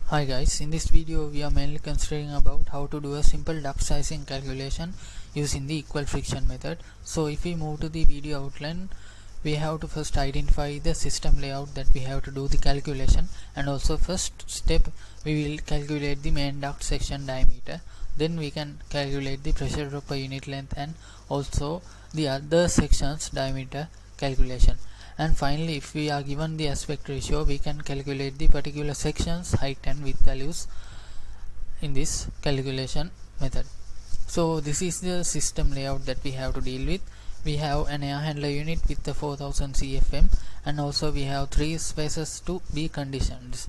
Hi guys, in this video we are mainly considering about how to do a simple duct sizing calculation using the equal friction method. So if we move to the video outline, we have to first identify the system layout that we have to do the calculation, and also first step we will calculate the main duct section diameter. Then we can calculate the pressure drop per unit length and also the other sections diameter calculation. And finally, if we are given the aspect ratio, we can calculate the particular sections height and width values in this calculation method. So this is the system layout that we have to deal with. We have an air handler unit with the 4000 CFM, and also we have 3 spaces to be conditioned,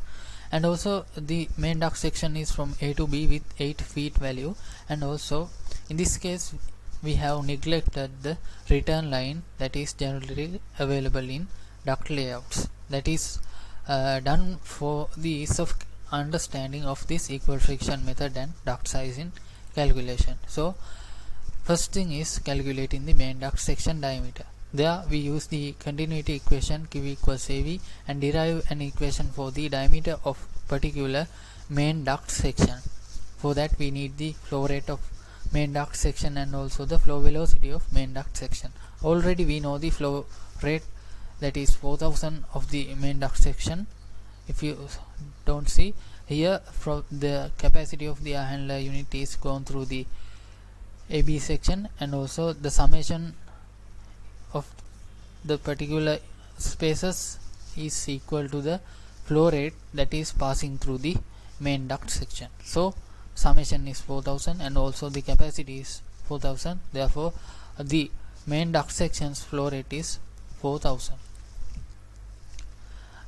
and also the main duct section is from A to B with 8 feet value. And also in this case we have neglected the return line that is generally available in duct layouts. That is done for the ease of understanding of this equal friction method and duct sizing calculation. So first thing is calculating the main duct section diameter. There we use the continuity equation Q equals AV and derive an equation for the diameter of particular main duct section. For that we need the flow rate of main duct section and also the flow velocity of main duct section. Already we know the flow rate, that is 4000 of the main duct section. If you don't see here, from the capacity of the air handler unit is gone through the AB section, and also the summation of the particular spaces is equal to the flow rate that is passing through the main duct section. So summation is 4000 and also the capacity is 4000, therefore the main duct section's flow rate is 4000.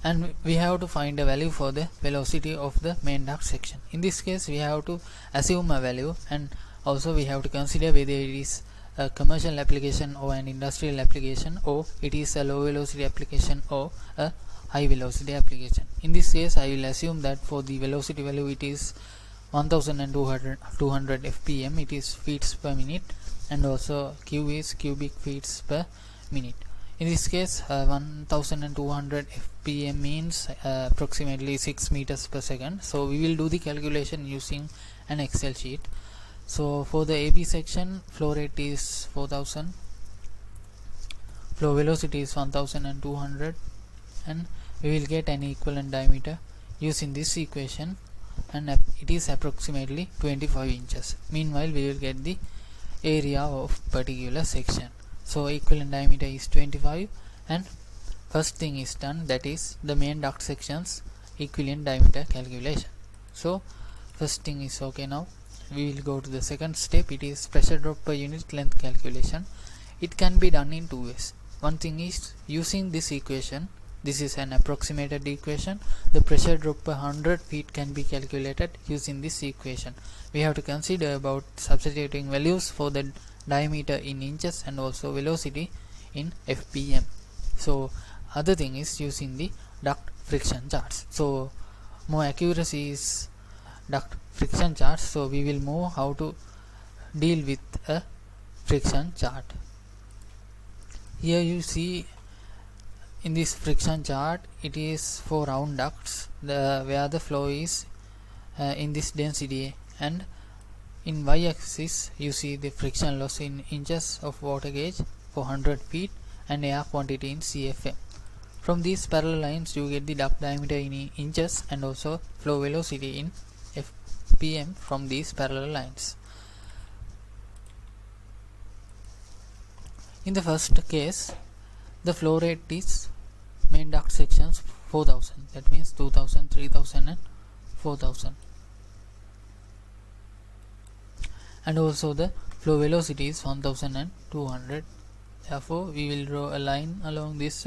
And we have to find a value for the velocity of the main duct section. In this case we have to assume a value, and also we have to consider whether it is a commercial application or an industrial application, or it is a low velocity application or a high velocity application. In this case I will assume that for the velocity value it is 1200 fpm, it is feet per minute, and also Q is cubic feet per minute. In this case 1200 fpm means approximately 6 meters per second. So we will do the calculation using an Excel sheet. So for the AB section, flow rate is 4000, flow velocity is 1200, and we will get an equivalent diameter using this equation, and it is approximately 25 inches. Meanwhile we will get the area of particular section. So equivalent diameter is 25, and first thing is done, that is the main duct section's equivalent diameter calculation. So first thing is okay. Now we will go to the second step. It is pressure drop per unit length calculation. It can be done in two ways. One thing is using this equation. This is an approximated equation. The pressure drop per 100 feet can be calculated using this equation. We have to consider about substituting values for the diameter in inches and also velocity in fpm. So other thing is using the duct friction charts. So more accuracy is duct friction charts. So we will move how to deal with a friction chart. Here you see in this friction chart, it is for round ducts where the flow is in this density, and in y-axis you see the friction loss in inches of water gauge for 100 feet and air quantity in CFM. From these parallel lines you get the duct diameter in inches and also flow velocity in fpm from these parallel lines. In the first case, the flow rate is main duct sections 4000, that means 2000, 3000 and 4000, and also the flow velocity is 1200. Therefore we will draw a line along this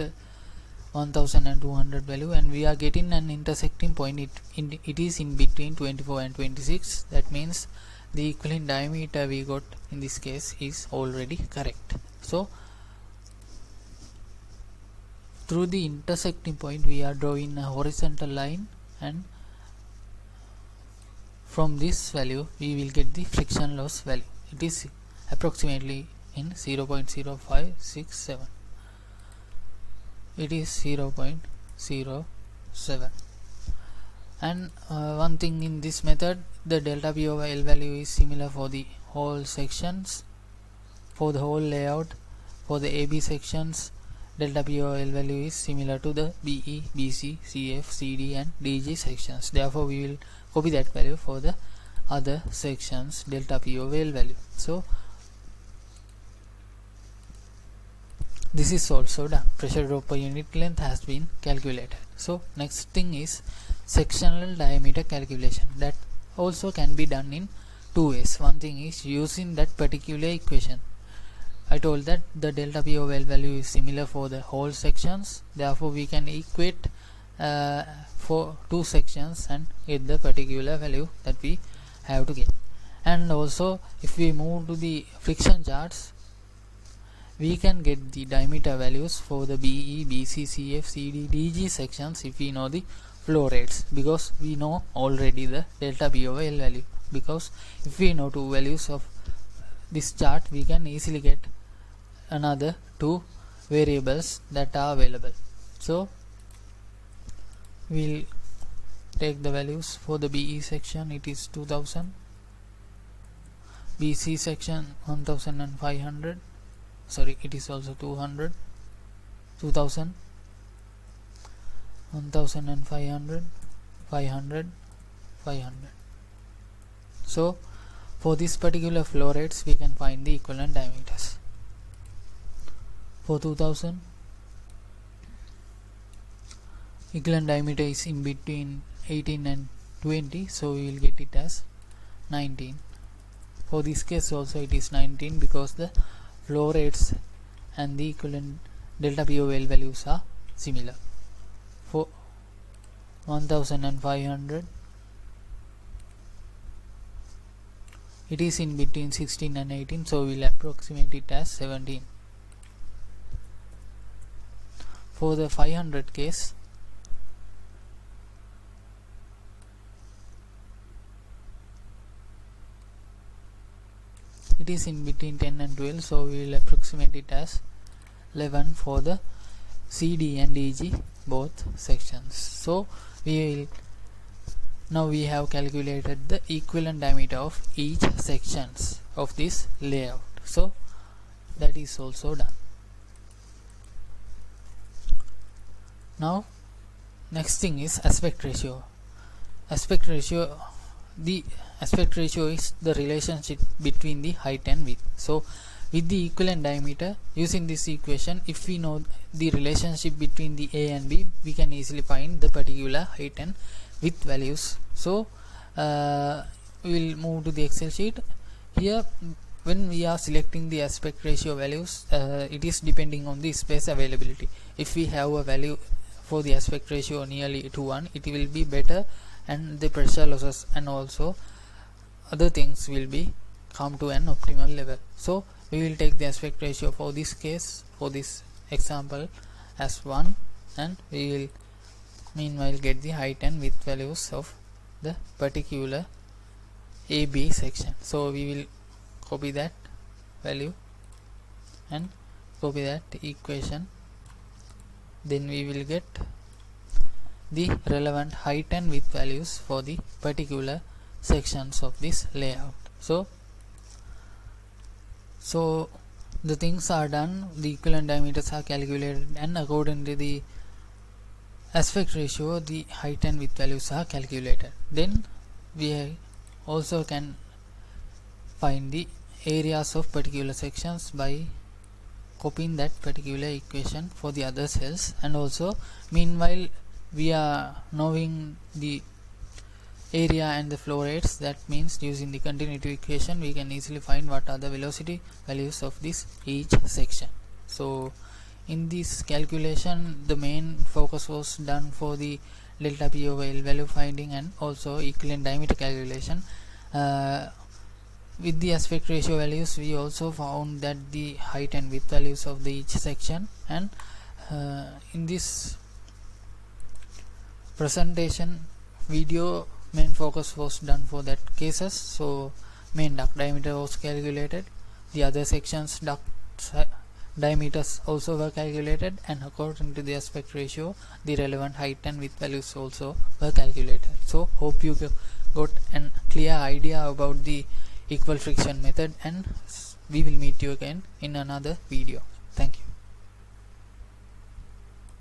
1200 value, and we are getting an intersecting point. It is in between 24 and 26. That means the equivalent diameter we got in this case is already correct. So through the intersecting point we are drawing a horizontal line, and from this value we will get the friction loss value. It is approximately in 0.0567. It is 0.07. And one thing in this method, the delta P over L value is similar for the whole sections, for the whole layout. For the AB sections, delta P over L value is similar to the BE, BC, CF, CD and DG sections. Therefore we will copy that value for the other sections delta P over L value. So this is also done. Pressure drop per unit length has been calculated. So next thing is sectional diameter calculation. That also can be done in two ways. One thing is using that particular equation. I told that the delta P over L value is similar for the whole sections. Therefore we can equate for two sections and get the particular value that we have to get. And also if we move to the friction charts, we can get the diameter values for the BE, BC, CF, CD, DG sections if we know the flow rates, because we know already the delta P over L value. Because if we know two values of this chart, we can easily get another two variables that are available. So we'll take the values for the BE section, it is 2000, BC section 1500, sorry, it is also 200, 2000, 1500, 500, 500. So for this particular flow rates we can find the equivalent diameters. For 2000, equivalent diameter is in between 18 and 20, so we will get it as 19. For this case also it is 19 because the flow rates and the equivalent delta P over L values are similar. For 1500, it is in between 16 and 18, so we will approximate it as 17. For the 500 case, it is in between 10 and 12, so we will approximate it as 11 for the CD and DG both sections. So now we have calculated the equivalent diameter of each sections of this layout. So that is also done. Now next thing is aspect ratio. The aspect ratio is the relationship between the height and width. So with the equivalent diameter, using this equation, if we know the relationship between the A and B, we can easily find the particular height and width values. So we will move to the Excel sheet. Here when we are selecting the aspect ratio values, it is depending on the space availability. If we have a value for the aspect ratio nearly to 1, it will be better, and the pressure losses and also other things will be come to an optimal level. So we will take the aspect ratio for this case, for this example, as 1, and we will meanwhile get the height and width values of the particular AB section. So we will copy that value and copy that equation, then we will get the relevant height and width values for the particular sections of this layout. So the things are done, the equivalent diameters are calculated, and according to the aspect ratio the height and width values are calculated. Then we also can find the areas of particular sections by copying that particular equation for the other cells, and also meanwhile we are knowing the area and the flow rates. That means using the continuity equation we can easily find what are the velocity values of this each section. So in this calculation the main focus was done for the delta P over L value finding and also equivalent diameter calculation. With the aspect ratio values we also found that the height and width values of the each section, and in this presentation video main focus was done for that cases. So main duct diameter was calculated, the other sections duct diameters also were calculated, and according to the aspect ratio the relevant height and width values also were calculated. So hope you got a clear idea about the equal friction method, and we will meet you again in another video. Thank you.